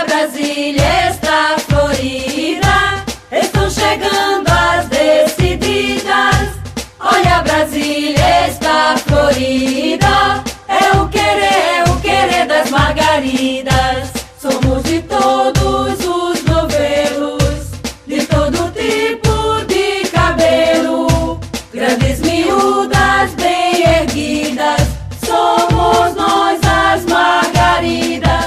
Olha, Brasília está florida, estão chegando as decididas. Olha, Brasília está florida, é o querer das margaridas. Somos de todos os novelos, de todo tipo de cabelo, grandes, miúdas, bem erguidas, somos nós as margaridas.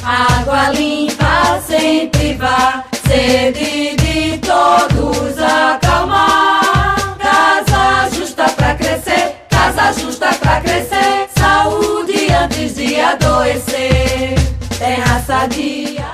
Água limpa sempre vá, sede de todos acalmar. Casa justa pra crescer, casa justa pra crescer, saúde antes de adoecer, terra sadia.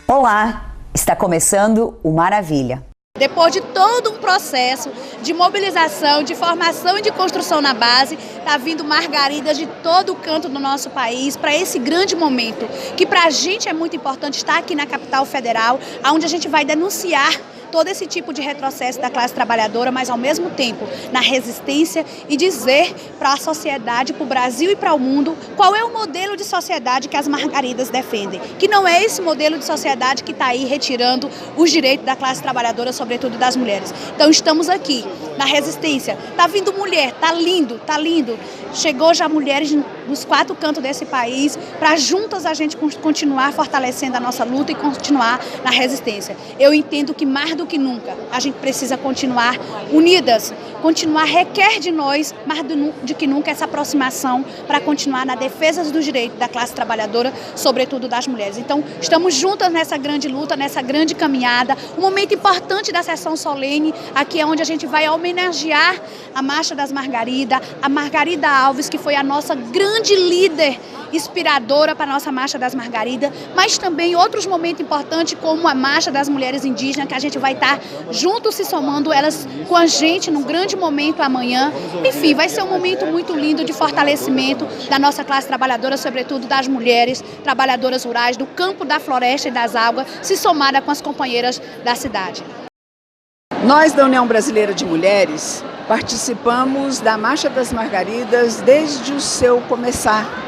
Olá, está começando o Maravilha. Depois de todo um processo de mobilização, de formação e de construção na base, está vindo margaridas de todo o canto do nosso país para esse grande momento, que para a gente é muito importante estar aqui na capital federal, onde a gente vai denunciar todo esse tipo de retrocesso da classe trabalhadora, mas ao mesmo tempo na resistência e dizer para a sociedade, para o Brasil e para o mundo, qual é o modelo de sociedade que as margaridas defendem. Que não é esse modelo de sociedade que está aí retirando os direitos da classe trabalhadora, sobretudo das mulheres. Então estamos aqui na resistência. Está vindo mulher, está lindo, está lindo. Chegou já mulheres nos 4 cantos desse país para juntas a gente continuar fortalecendo a nossa luta e continuar na resistência. Eu entendo que mais do que nunca a gente precisa continuar unidas, continuar requer de nós mais do que nunca essa aproximação para continuar na defesa dos direitos da classe trabalhadora, sobretudo das mulheres. Então estamos juntas nessa grande luta, nessa grande caminhada, um momento importante da sessão solene, aqui é onde a gente vai homenagear a Marcha das Margaridas, a Margarida Alves, que foi a nossa grande líder inspiradora para a nossa Marcha das Margaridas, mas também outros momentos importantes como a Marcha das Mulheres Indígenas, que a gente vai estar juntos se somando elas com a gente num grande momento amanhã. Enfim, vai ser um momento muito lindo de fortalecimento da nossa classe trabalhadora, sobretudo das mulheres trabalhadoras rurais, do campo, da floresta e das águas, se somada com as companheiras da cidade. Nós da União Brasileira de Mulheres participamos da Marcha das Margaridas desde o seu começar.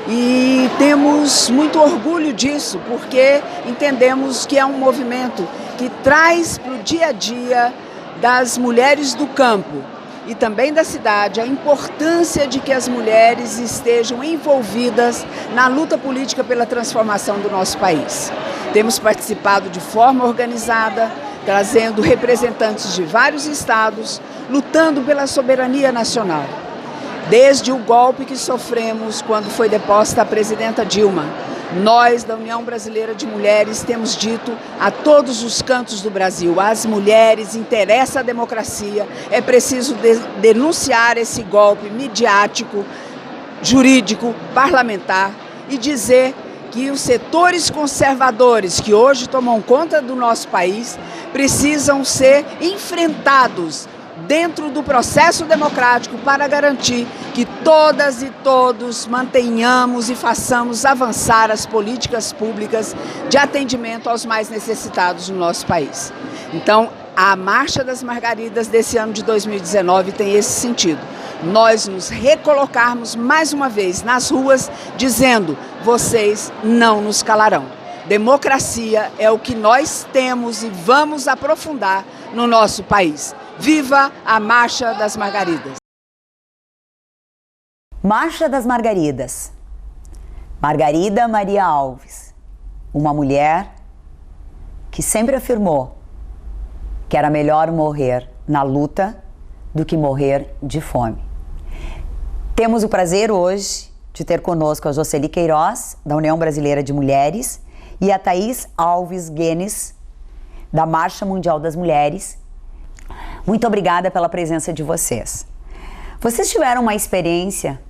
E temos muito orgulho disso, porque entendemos que é um movimento que traz para o dia a dia das mulheres do campo e também da cidade a importância de que as mulheres estejam envolvidas na luta política pela transformação do nosso país. Temos participado de forma organizada, trazendo representantes de vários estados, lutando pela soberania nacional. Desde o golpe que sofremos quando foi deposta a presidenta Dilma, nós da União Brasileira de Mulheres temos dito a todos os cantos do Brasil: às mulheres interessa a democracia, é preciso denunciar esse golpe midiático, jurídico, parlamentar e dizer que os setores conservadores que hoje tomam conta do nosso país precisam ser enfrentados dentro do processo democrático para garantir que todas e todos mantenhamos e façamos avançar as políticas públicas de atendimento aos mais necessitados no nosso país. Então, a Marcha das Margaridas desse ano de 2019 tem esse sentido. Nós nos recolocarmos mais uma vez nas ruas dizendo: vocês não nos calarão. Democracia é o que nós temos e vamos aprofundar no nosso país. Viva a Marcha das Margaridas! Marcha das Margaridas. Margarida Maria Alves, uma mulher que sempre afirmou que era melhor morrer na luta do que morrer de fome. Temos o prazer hoje de ter conosco a Jocely Queiroz, da União Brasileira de Mulheres, e a Thaís Alves Guenes, da Marcha Mundial das Mulheres. Muito obrigada pela presença de vocês. Vocês tiveram uma experiência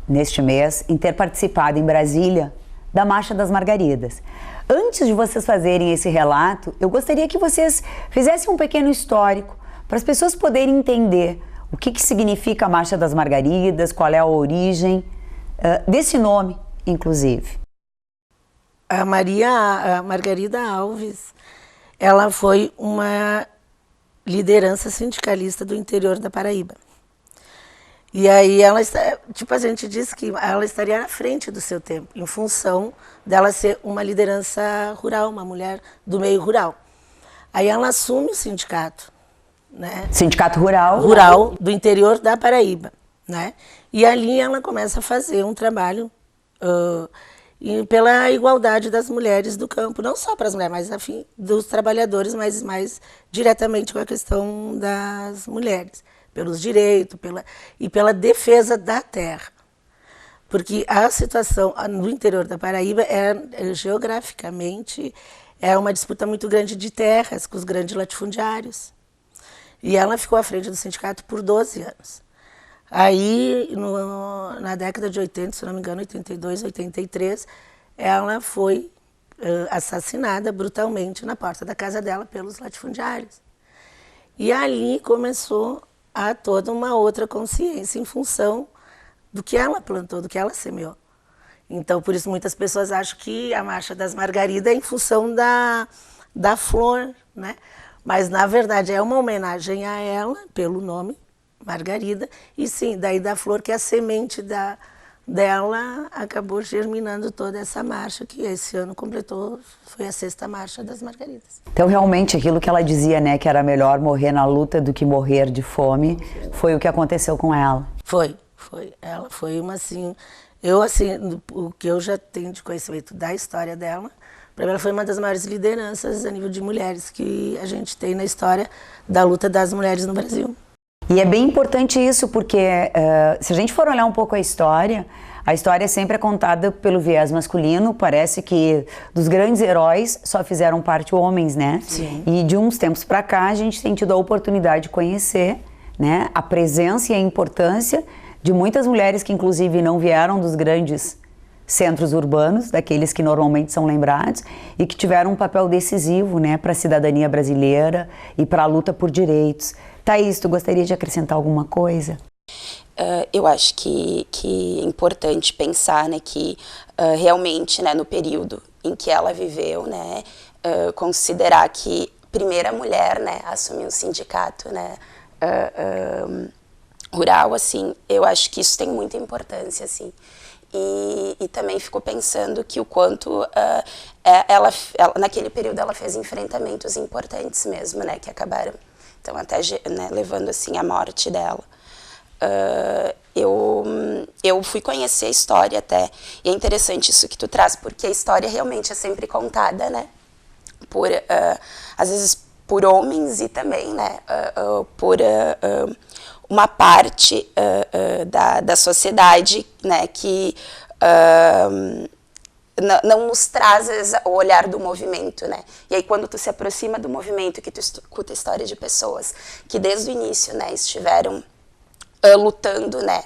neste mês em ter participado em Brasília da Marcha das Margaridas. Antes de vocês fazerem esse relato, eu gostaria que vocês fizessem um pequeno histórico para as pessoas poderem entender o que significa a Marcha das Margaridas, qual é a origem desse nome, inclusive. A Margarida Alves, ela foi uma liderança sindicalista do interior da Paraíba. E aí ela, tipo, a gente disse que ela estaria à frente do seu tempo, em função dela ser uma liderança rural, uma mulher do meio rural. Aí ela assume o sindicato, né? Sindicato Rural. Rural do interior da Paraíba, né? E ali ela começa a fazer um trabalho pela igualdade das mulheres do campo, não só para as mulheres, mas afim, dos trabalhadores, mas mais diretamente com a questão das mulheres, pelos direitos e pela defesa da terra. Porque a situação no interior da Paraíba geograficamente é uma disputa muito grande de terras com os grandes latifundiários. E ela ficou à frente do sindicato por 12 anos. Aí, na década de 80, se não me engano, 82, 83, ela foi assassinada brutalmente na porta da casa dela pelos latifundiários. E ali começou a toda uma outra consciência em função do que ela plantou, do que ela semeou. Então, por isso, muitas pessoas acham que a Marcha das Margaridas é em função da flor, né? Mas, na verdade, é uma homenagem a ela, pelo nome, Margarida, e sim, daí da flor, que a semente dela acabou germinando toda essa marcha, que esse ano completou, foi a 6ª Marcha das Margaridas. Então, realmente, aquilo que ela dizia, né, que era melhor morrer na luta do que morrer de fome, foi o que aconteceu com ela. Foi. Ela foi uma, assim... o que eu já tenho de conhecimento da história dela, para mim ela foi uma das maiores lideranças a nível de mulheres que a gente tem na história da luta das mulheres no Brasil. E é bem importante isso, porque se a gente for olhar um pouco a história sempre é contada pelo viés masculino. Parece que dos grandes heróis só fizeram parte homens, né? Sim. E de uns tempos para cá a gente tem tido a oportunidade de conhecer, né, a presença e a importância de muitas mulheres que inclusive não vieram dos grandes centros urbanos, daqueles que normalmente são lembrados, e que tiveram um papel decisivo, né, para a cidadania brasileira e para a luta por direitos. Thaís, tu gostaria de acrescentar alguma coisa? Eu acho que é importante pensar, né, que realmente, né, no período em que ela viveu, né, considerar que a primeira mulher, né, assumiu um sindicato, né, rural, assim, eu acho que isso tem muita importância, assim. E também fico pensando que o quanto ela, naquele período, ela fez enfrentamentos importantes mesmo, né, que acabaram, então, até, né, levando, assim, a morte dela. Eu fui conhecer a história até, e é interessante isso que tu traz, porque a história realmente é sempre contada, né, às vezes por homens e também, né, por uma parte da sociedade, né, que não nos traz o olhar do movimento, né? E aí quando tu se aproxima do movimento, que tu escuta a história de pessoas que desde o início, né, estiveram lutando, né,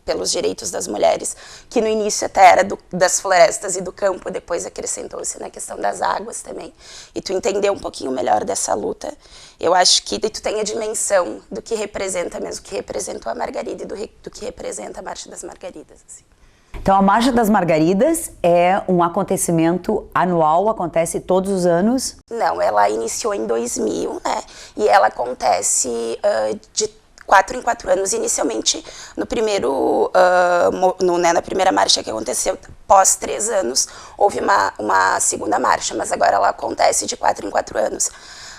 pelos direitos das mulheres, que no início até era das florestas e do campo, depois acrescentou-se na questão das águas também, e tu entendeu um pouquinho melhor dessa luta, eu acho que tu tem a dimensão do que representa mesmo, que representou a Margarida e do que representa a Marcha das Margaridas, assim. Então, a Marcha das Margaridas é um acontecimento anual, acontece todos os anos? Não, ela iniciou em 2000, né, e ela acontece de 4 em 4 anos, inicialmente no primeiro, na primeira marcha que aconteceu, pós 3 anos, houve uma segunda marcha, mas agora ela acontece de 4 em 4 anos.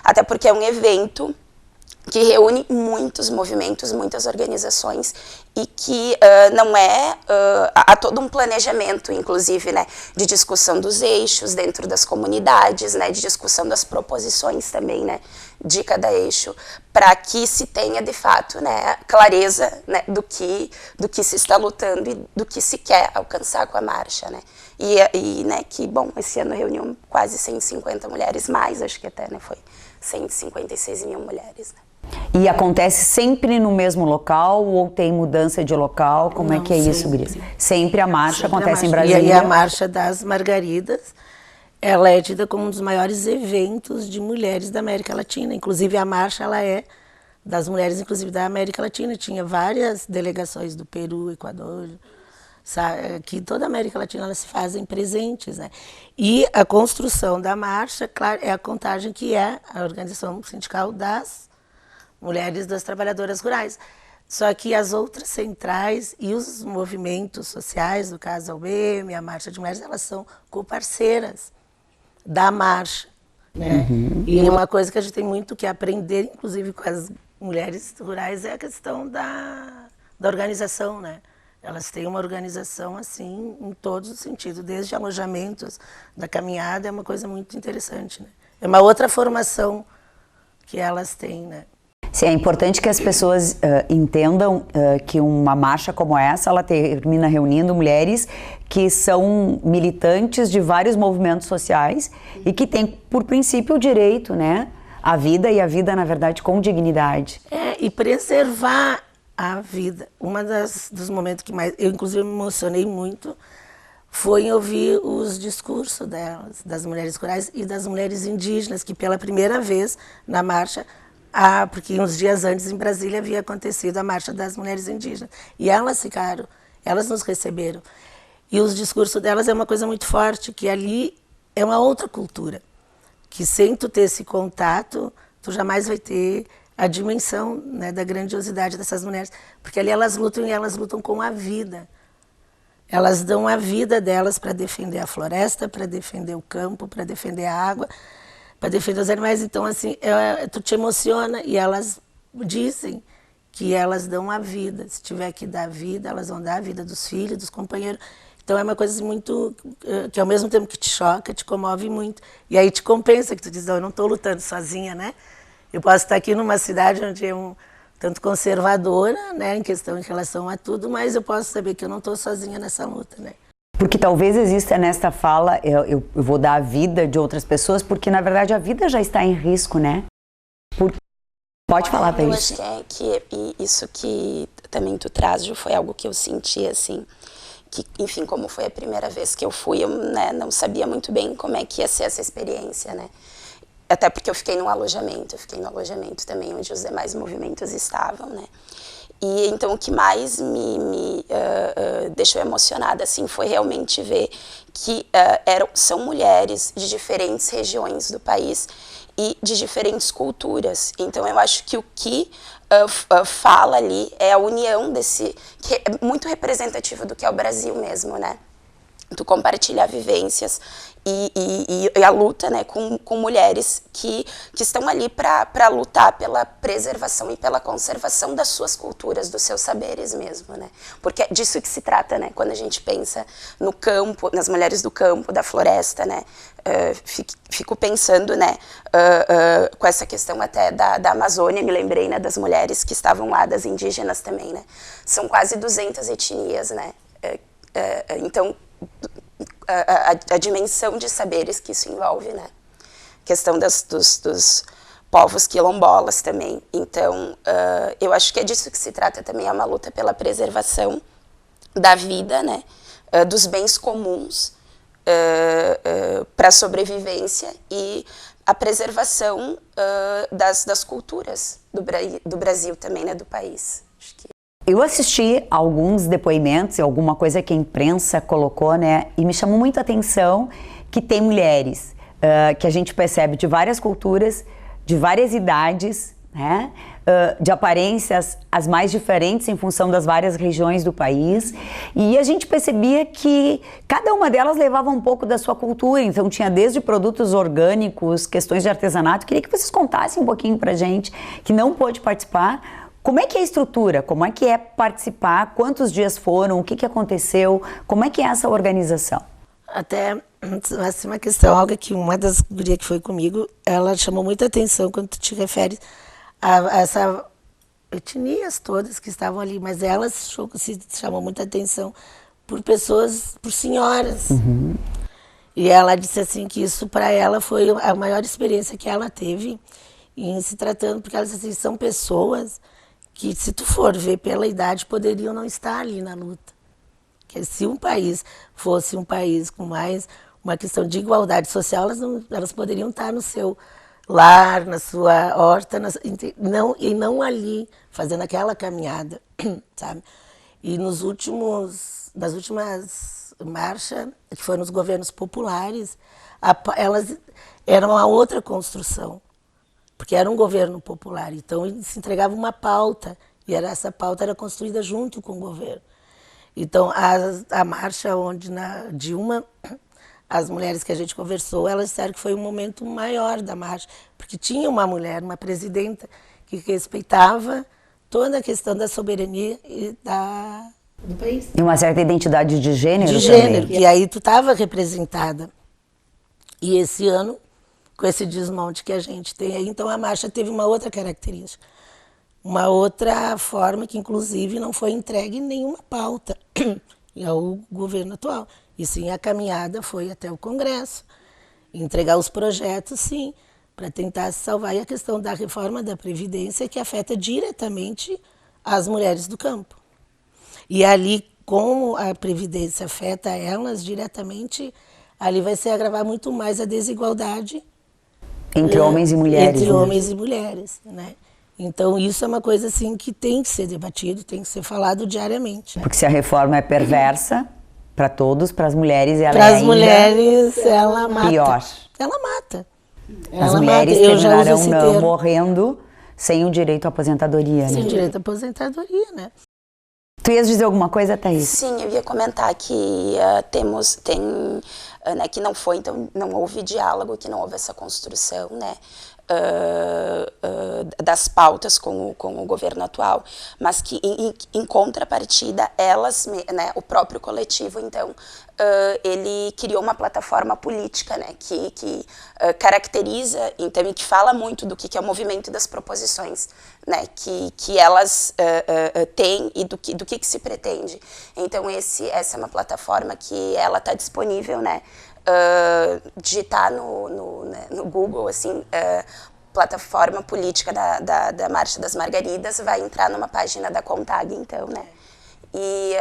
Até porque é um evento que reúne muitos movimentos, muitas organizações, e que há todo um planejamento, inclusive, né, de discussão dos eixos dentro das comunidades, né, de discussão das proposições também, né, de cada eixo, para que se tenha, de fato, né, clareza, né, do que se está lutando e do que se quer alcançar com a marcha, né. E né, que, bom, esse ano reuniu quase 150 mulheres, mais, acho que até, né, foi 156 mil mulheres, né. E acontece sempre no mesmo local ou tem mudança de local? Como Não, é que é isso, Gris? Sempre a marcha acontece em Brasília? E a Marcha das Margaridas, ela é tida como um dos maiores eventos de mulheres da América Latina. Inclusive, a marcha ela é das mulheres, inclusive da América Latina. Tinha várias delegações do Peru, Equador, que toda a América Latina elas se fazem presentes, né? E a construção da marcha, claro, é a Contagem, que é a organização sindical das mulheres das trabalhadoras rurais. Só que as outras centrais e os movimentos sociais, no caso a UEM, a Marcha de Mulheres, elas são co-parceiras da marcha, né? E uma coisa que a gente tem muito que aprender, inclusive com as mulheres rurais, é a questão da organização, né? Elas têm uma organização assim em todos os sentidos, desde alojamentos, da caminhada, é uma coisa muito interessante, né? É uma outra formação que elas têm, né? Sim, é importante que as pessoas entendam que uma marcha como essa, ela termina reunindo mulheres que são militantes de vários movimentos sociais e que têm, por princípio, o direito, né, à vida, e a vida, na verdade, com dignidade. E preservar a vida. Dos momentos que mais eu, inclusive, me emocionei muito foi em ouvir os discursos delas, das mulheres rurais e das mulheres indígenas, que pela primeira vez na marcha, porque uns dias antes em Brasília havia acontecido a Marcha das Mulheres Indígenas. E elas ficaram, elas nos receberam. E os discursos delas é uma coisa muito forte, que ali é uma outra cultura, que sem tu ter esse contato, tu jamais vai ter a dimensão, né, da grandiosidade dessas mulheres. Porque ali elas lutam, e elas lutam com a vida. Elas dão a vida delas para defender a floresta, para defender o campo, para defender a água, para defender os animais. Então, assim, tu te emociona, e elas dizem que elas dão a vida. Se tiver que dar vida, elas vão dar a vida dos filhos, dos companheiros. Então, é uma coisa muito, que ao mesmo tempo que te choca, te comove muito. E aí te compensa, que tu diz, não, eu não estou lutando sozinha, né? Eu posso estar aqui numa cidade onde é tanto conservadora, né, em relação a tudo, mas eu posso saber que eu não estou sozinha nessa luta, né? Porque talvez exista nesta fala, eu vou dar a vida de outras pessoas, porque na verdade a vida já está em risco, né? Pode falar, Thaís. Eu acho que isso que também tu traz, Ju, foi algo que eu senti, assim, que, enfim, como foi a primeira vez que eu fui, eu, né, não sabia muito bem como é que ia ser essa experiência, né? Até porque eu fiquei no alojamento também, onde os demais movimentos estavam, né? E então o que mais me deixou emocionada, assim, foi realmente ver que são mulheres de diferentes regiões do país e de diferentes culturas. Então eu acho que o que fala ali é a união que é muito representativo do que é o Brasil mesmo, né? Tu compartilhar vivências e a luta, né, com mulheres que estão ali para lutar pela preservação e pela conservação das suas culturas, dos seus saberes mesmo, né? Porque é disso que se trata, né? Quando a gente pensa no campo, nas mulheres do campo, da floresta, né? Fico pensando, né, com essa questão até da Amazônia, me lembrei, né, das mulheres que estavam lá, das indígenas também, né? São quase 200 etnias, né? Então, a dimensão de saberes que isso envolve, né? Questão dos povos quilombolas também. Então, eu acho que é disso que se trata também, é uma luta pela preservação da vida, né? Dos bens comuns para a sobrevivência e a preservação das culturas do Brasil também, né? Do país. Acho que eu assisti alguns depoimentos, alguma coisa que a imprensa colocou, né? E me chamou muito a atenção que tem mulheres que a gente percebe de várias culturas, de várias idades, né? De aparências as mais diferentes em função das várias regiões do país. E a gente percebia que cada uma delas levava um pouco da sua cultura. Então tinha desde produtos orgânicos, questões de artesanato. Queria que vocês contassem um pouquinho pra gente, que não pôde participar. Como é que é a estrutura? Como é que é participar? Quantos dias foram? O que aconteceu? Como é que é essa organização? Até, assim, uma questão, algo que uma das gurias que foi comigo, ela chamou muita atenção quando tu te refere a essa etnias todas que estavam ali, mas ela se chamou muita atenção por pessoas, por senhoras. E ela disse assim que isso para ela foi a maior experiência que ela teve em se tratando, porque ela disse assim, são pessoas que, se tu for ver pela idade, poderiam não estar ali na luta. Que se um país fosse um país com mais uma questão de igualdade social, elas poderiam estar lar, na sua horta, e não ali, fazendo aquela caminhada, sabe? E nas últimas marchas, que foram nos governos populares, elas eram uma outra construção, porque era um governo popular, então se entregava uma pauta, e essa pauta era construída junto com o governo. Então, a marcha onde, as mulheres que a gente conversou, elas disseram que foi um momento maior da marcha, porque tinha uma mulher, uma presidenta, que respeitava toda a questão da soberania do país. E uma certa identidade de gênero também. De gênero, e aí tu estava representada. E esse ano, com esse desmonte que a gente tem aí, então a marcha teve uma outra característica. Uma outra forma que, inclusive, não foi entregue nenhuma pauta ao governo atual. E sim, a caminhada foi até o Congresso, entregar os projetos, sim, para tentar salvar. E a questão da reforma da Previdência, que afeta diretamente as mulheres do campo. E ali, como a Previdência afeta elas diretamente, ali vai se agravar muito mais a desigualdade entre homens e mulheres. Entre homens e mulheres, né? Então, isso é uma coisa assim que tem que ser debatido, tem que ser falado diariamente. Porque se a reforma é perversa para todos, para as mulheres ela para é as mulheres ela mata. Pior. Ela mata. As mulheres terminarão morrendo sem o direito à aposentadoria, sem né? direito à aposentadoria, né? Tu ias dizer alguma coisa, Thaís? Sim, eu ia comentar que né, que não foi, então não houve diálogo, que não houve essa construção, né, das pautas com o governo atual, mas que em contrapartida elas, né, o próprio coletivo, então, ele criou uma plataforma política, né, que caracteriza, então, e que fala muito do que é o movimento das proposições, né, que elas têm e do que se pretende. Então, essa é uma plataforma que ela está disponível, né, digitar no Google, assim, plataforma política da Marcha das Margaridas, vai entrar numa página da CONTAG, então, né, e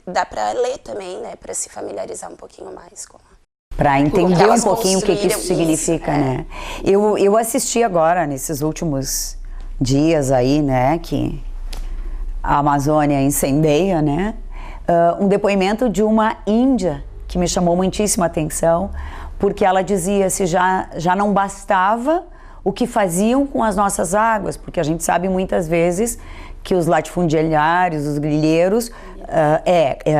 dá para ler também, né, para se familiarizar um pouquinho mais com... Para entender um pouquinho o que isso significa, né? Eu assisti agora, nesses últimos dias aí, né, que a Amazônia incendeia, né, um depoimento de uma índia que me chamou muitíssima atenção, porque ela dizia se já não bastava o que faziam com as nossas águas, porque a gente sabe muitas vezes que os latifundiários, os grileiros,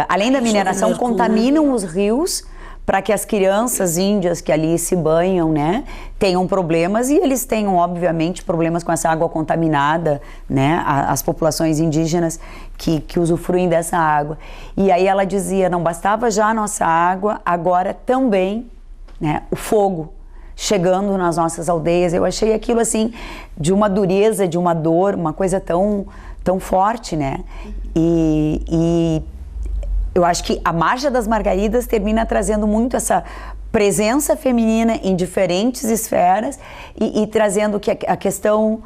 além da mineração, contaminam os rios para que as crianças índias que ali se banham, né, tenham problemas, e eles tenham, obviamente, problemas com essa água contaminada, né, as populações indígenas que usufruem dessa água. E aí ela dizia, não bastava já a nossa água, agora também, né, o fogo chegando nas nossas aldeias. Eu achei aquilo, assim, de uma dureza, de uma dor, uma coisa tão forte, né, e eu acho que a Marcha das Margaridas termina trazendo muito essa presença feminina em diferentes esferas e trazendo que a questão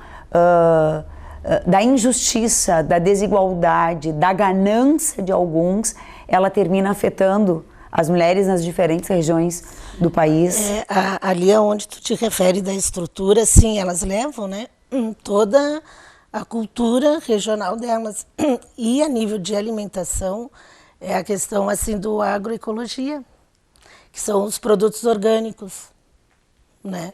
da injustiça, da desigualdade, da ganância de alguns, ela termina afetando as mulheres nas diferentes regiões do país. Ali é onde tu te refere da estrutura, sim, elas levam, né, toda a cultura regional delas. E a nível de alimentação, é a questão assim do agroecologia, que são os produtos orgânicos, né?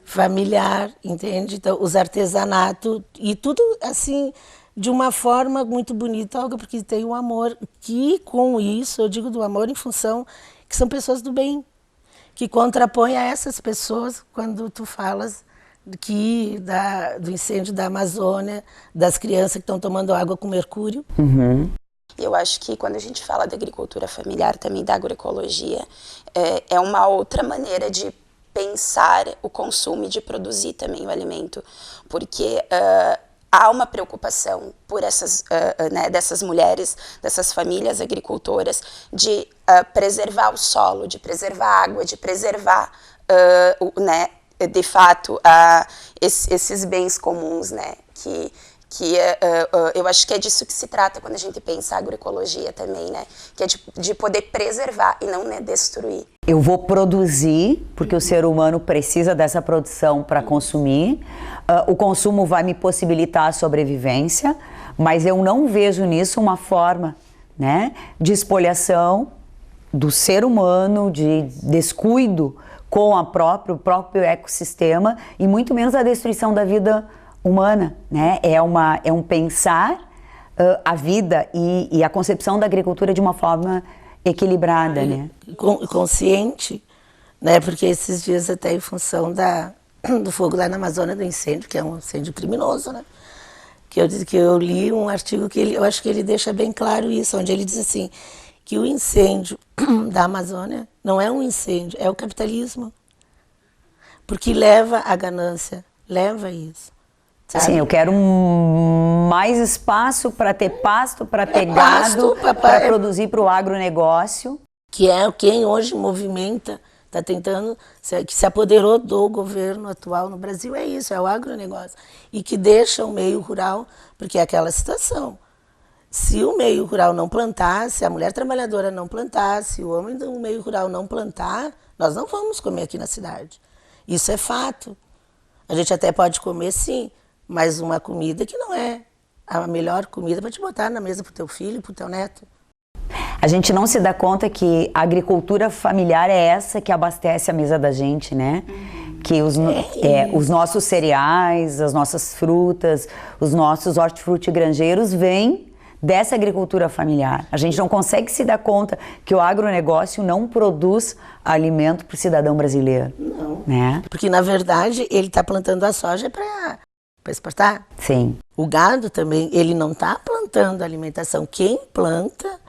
Familiar, entende? Então, os artesanatos e tudo assim de uma forma muito bonita, algo porque tem um amor, que com isso, eu digo do amor em função que são pessoas do bem, que contrapõe a essas pessoas quando tu falas do incêndio da Amazônia, das crianças que estão tomando água com mercúrio. Uhum. Eu acho que quando a gente fala da agricultura familiar, também da agroecologia, é uma outra maneira de pensar o consumo e de produzir também o alimento, porque há uma preocupação por né, dessas mulheres, dessas famílias agricultoras, de preservar o solo, de preservar a água, de preservar, né, de fato, esses bens comuns, né, que eu acho que é disso que se trata quando a gente pensa agroecologia também, né? Que é de poder preservar e não, né, destruir. Eu vou produzir, porque o ser humano precisa dessa produção para consumir. O consumo vai me possibilitar a sobrevivência, mas eu não vejo nisso uma forma, né, de espoliação do ser humano, de descuido com o próprio ecossistema e muito menos a destruição da vida humana, né? É um pensar a vida e a concepção da agricultura de uma forma equilibrada, né? Consciente, né? Porque esses dias até em função do fogo lá na Amazônia, do incêndio, que é um incêndio criminoso, né? Que eu li um artigo que eu acho que ele deixa bem claro isso, onde ele diz assim, que o incêndio da Amazônia não é um incêndio, é o capitalismo. Porque leva a ganância, leva isso. Sabe? Sim, eu quero mais espaço para ter pasto, para ter gado, para produzir para o agronegócio. Que é quem hoje movimenta, está tentando, que se apoderou do governo atual no Brasil, é isso, é o agronegócio. E que deixa o meio rural, porque é aquela situação. Se o meio rural não plantar, se a mulher trabalhadora não plantar, se o homem do meio rural não plantar, nós não vamos comer aqui na cidade. Isso é fato. A gente até pode comer, sim, mas uma comida que não é a melhor comida para te botar na mesa para o teu filho, para o teu neto. A gente não se dá conta que a agricultura familiar é essa que abastece a mesa da gente, né? Que os nossos cereais, as nossas frutas, os nossos hortifrutigranjeiros vêm dessa agricultura familiar. A gente não consegue se dar conta que o agronegócio não produz alimento para o cidadão brasileiro. Não. Né? Porque, na verdade, ele está plantando a soja para exportar. Sim. O gado também, ele não está plantando alimentação. Quem planta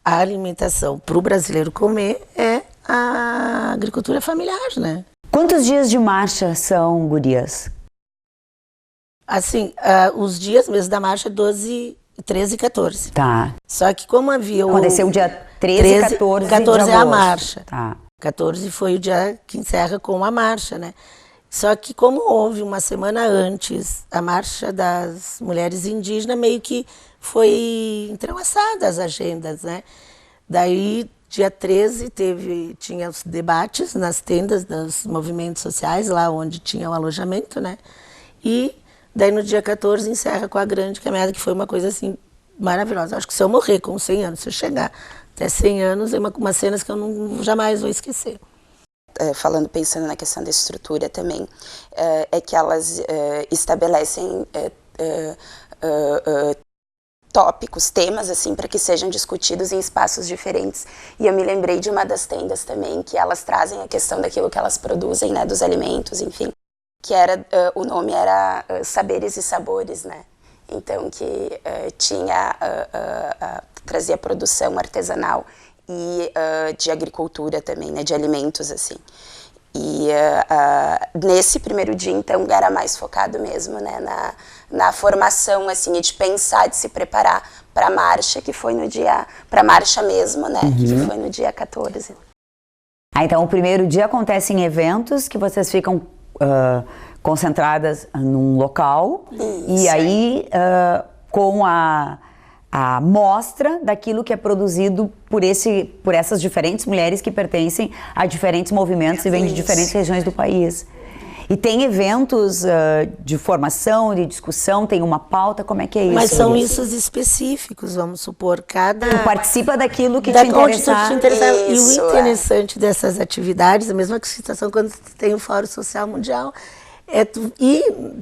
a alimentação para o brasileiro comer é a agricultura familiar, né? Quantos dias de marcha são, gurias? Assim, os dias mesmo da marcha, 12, 13 e 14. Tá. Só que como havia Aconteceu o dia 13 e 14 de agosto. 14 é a marcha. Tá. 14 foi o dia que encerra com a marcha, né? Só que como houve uma semana antes a marcha das mulheres indígenas, meio que foi entrelaçada as agendas, né? Daí, dia 13, tinha os debates nas tendas dos movimentos sociais, lá onde tinha o alojamento, né? E daí no dia 14 encerra com a grande caminhada, que foi uma coisa assim maravilhosa. Acho que se eu morrer com 100 anos, se eu chegar até 100 anos, é uma cenas que eu jamais vou esquecer. Pensando na questão da estrutura também, é que elas estabelecem tópicos, temas assim, para que sejam discutidos em espaços diferentes. E eu me lembrei de uma das tendas também, que elas trazem a questão daquilo que elas produzem, né, dos alimentos, enfim, que era, o nome era Saberes e Sabores, né? Então, que trazia produção artesanal e de agricultura também, né, de alimentos, assim. E nesse primeiro dia, então, era mais focado mesmo, né, na formação, assim, de pensar, de se preparar para a marcha, que foi no dia, para a marcha mesmo, né, que foi no dia 14. Então, o primeiro dia acontece em eventos que vocês ficam concentradas num local. Isso. E aí, com a mostra daquilo que é produzido por essas diferentes mulheres que pertencem a diferentes movimentos e vêm de diferentes regiões do país. E tem eventos de formação, de discussão, tem uma pauta, como é que é isso? Mas são isso específicos, vamos supor, Tu participa daquilo que te interessar. E o interessante dessas atividades, a mesma situação quando tem o Fórum Social Mundial,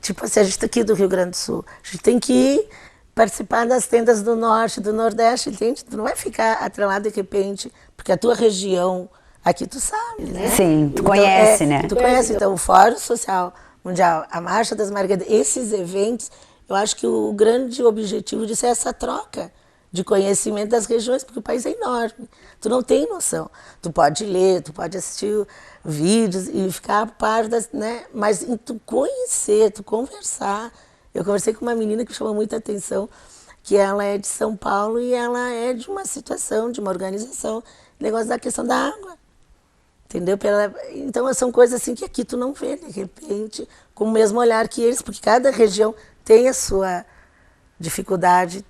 tipo assim, a gente está aqui do Rio Grande do Sul, a gente tem que ir participar das tendas do Norte, do Nordeste, entende? Tu não vai ficar atrelado de repente, porque a tua região, aqui tu sabe, né? Sim, tu conhece, né? Tu conhece, então, o Fórum Social Mundial, a Marcha das Margaridas, esses eventos, eu acho que o grande objetivo disso é essa troca de conhecimento das regiões, porque o país é enorme. Tu não tem noção. Tu pode ler, tu pode assistir vídeos e ficar a par das, né? Mas tu conhecer, tu conversar. Eu conversei com uma menina que chamou muita atenção, que ela é de São Paulo e ela é de uma situação, de uma organização, negócio da questão da água. Entendeu? Então, são coisas assim que aqui tu não vê, de repente, com o mesmo olhar que eles, porque cada região tem a sua dificuldade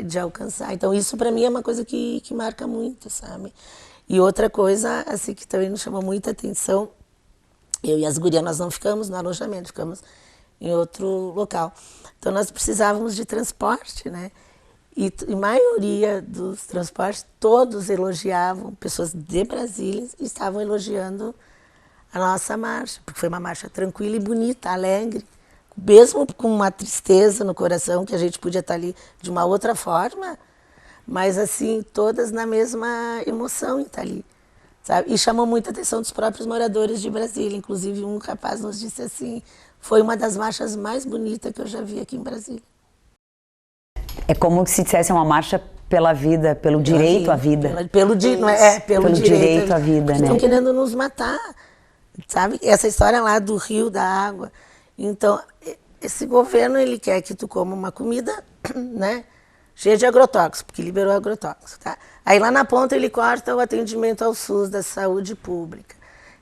de alcançar. Então, isso para mim é uma coisa que marca muito, sabe? E outra coisa, assim, que também nos chamou muita atenção, eu e as gurias, nós não ficamos no alojamento, ficamos em outro local. Então, nós precisávamos de transporte, né? E a maioria dos transportes, todos elogiavam, pessoas de Brasília estavam elogiando a nossa marcha, porque foi uma marcha tranquila e bonita, alegre, mesmo com uma tristeza no coração, que a gente podia estar ali de uma outra forma, mas assim, todas na mesma emoção em estar ali, sabe? E chamou muita atenção dos próprios moradores de Brasília, inclusive um rapaz nos disse assim, foi uma das marchas mais bonitas que eu já vi aqui em Brasília. É como se dissesse uma marcha pela vida, pelo direito à vida. Pelo direito à vida, né? Estão querendo nos matar, sabe? Essa história lá do rio, da água. Então, esse governo, ele quer que tu coma uma comida, né? Cheia de agrotóxicos, porque liberou agrotóxicos, tá? Aí lá na ponta ele corta o atendimento ao SUS da saúde pública.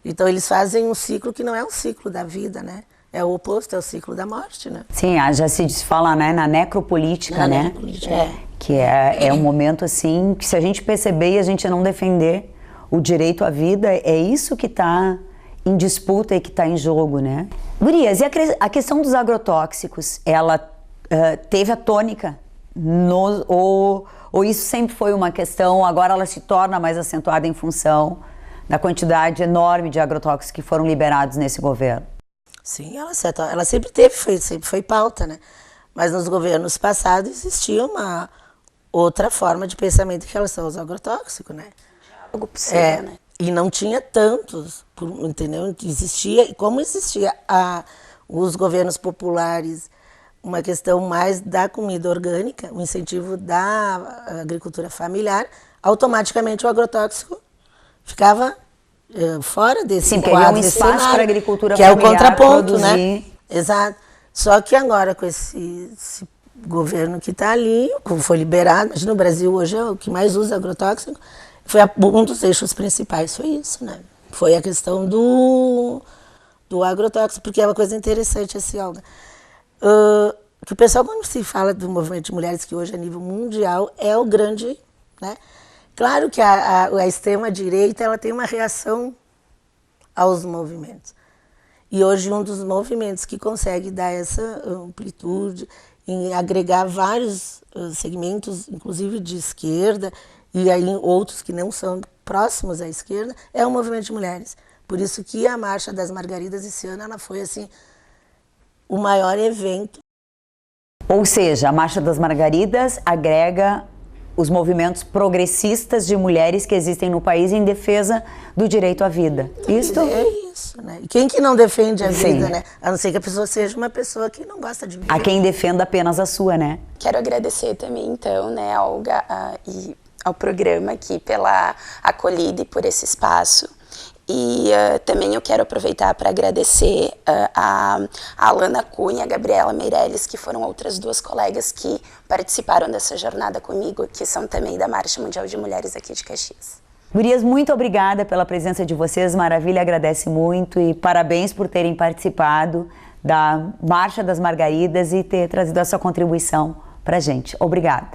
Então, eles fazem um ciclo que não é um ciclo da vida, né? É o oposto, é o ciclo da morte, né? Sim, já se fala, né, na necropolítica, né? Necropolítica, Que é um momento, assim, que se a gente perceber e a gente não defender o direito à vida, é isso que está em disputa e que está em jogo, né? Gurias, e a questão dos agrotóxicos, ela teve a tônica? Ou isso sempre foi uma questão, agora ela se torna mais acentuada em função da quantidade enorme de agrotóxicos que foram liberados nesse governo? Sim, ela sempre teve, sempre foi pauta, né? Mas nos governos passados existia uma outra forma de pensamento em relação aos agrotóxicos, né? Algo possível, né? E não tinha tantos, entendeu? Existia, e como existia os governos populares, uma questão mais da comida orgânica, o incentivo da agricultura familiar, automaticamente o agrotóxico ficava fora desse Sim, quadro, um espaço para a agricultura familiar, que é o contraponto, produzir. Né? Exato. Só que agora com esse governo que está ali, como foi liberado, mas no Brasil hoje é o que mais usa agrotóxico, foi um dos eixos principais, foi isso, né? Foi a questão do agrotóxico, porque é uma coisa interessante assim, Olga. Que o pessoal, quando se fala do movimento de mulheres, que hoje a nível mundial é o grande, né? Claro que a extrema-direita ela tem uma reação aos movimentos. E hoje um dos movimentos que consegue dar essa amplitude, em agregar vários segmentos, inclusive de esquerda, e aí outros que não são próximos à esquerda, é o movimento de mulheres. Por isso que a Marcha das Margaridas esse ano ela foi assim, o maior evento. Ou seja, a Marcha das Margaridas agrega os movimentos progressistas de mulheres que existem no país em defesa do direito à vida. Isso? É isso, né? E quem que não defende a vida, né? A não ser que a pessoa seja uma pessoa que não gosta de viver. Há quem defenda apenas a sua, né? Quero agradecer também, então, né, a Olga e ao programa aqui pela acolhida e por esse espaço. E também eu quero aproveitar para agradecer a Alana Cunha e a Gabriela Meirelles, que foram outras duas colegas que participaram dessa jornada comigo, que são também da Marcha Mundial de Mulheres aqui de Caxias. Gurias, muito obrigada pela presença de vocês, Maravilha agradece muito e parabéns por terem participado da Marcha das Margaridas e ter trazido essa contribuição pra gente. Obrigada.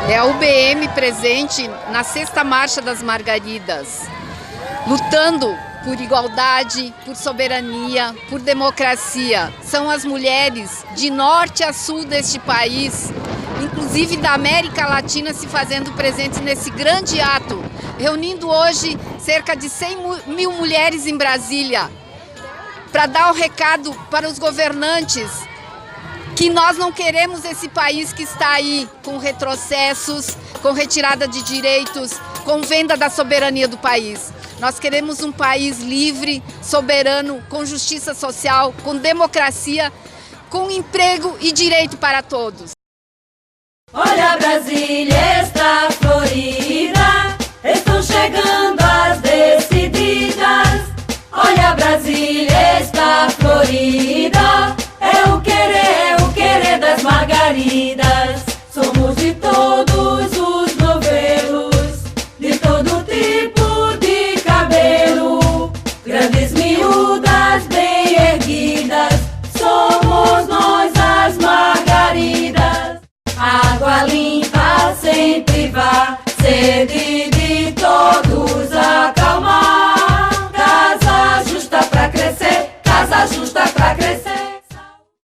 É a UBM presente na 6ª Marcha das Margaridas, lutando por igualdade, por soberania, por democracia. São as mulheres de norte a sul deste país, inclusive da América Latina, se fazendo presentes nesse grande ato, reunindo hoje cerca de 100 mil mulheres em Brasília, para dar o recado para os governantes que nós não queremos esse país que está aí com retrocessos, com retirada de direitos, com venda da soberania do país. Nós queremos um país livre, soberano, com justiça social, com democracia, com emprego e direito para todos. Olha, Brasília está florida, estão chegando as decididas. Olha, Brasília está florida.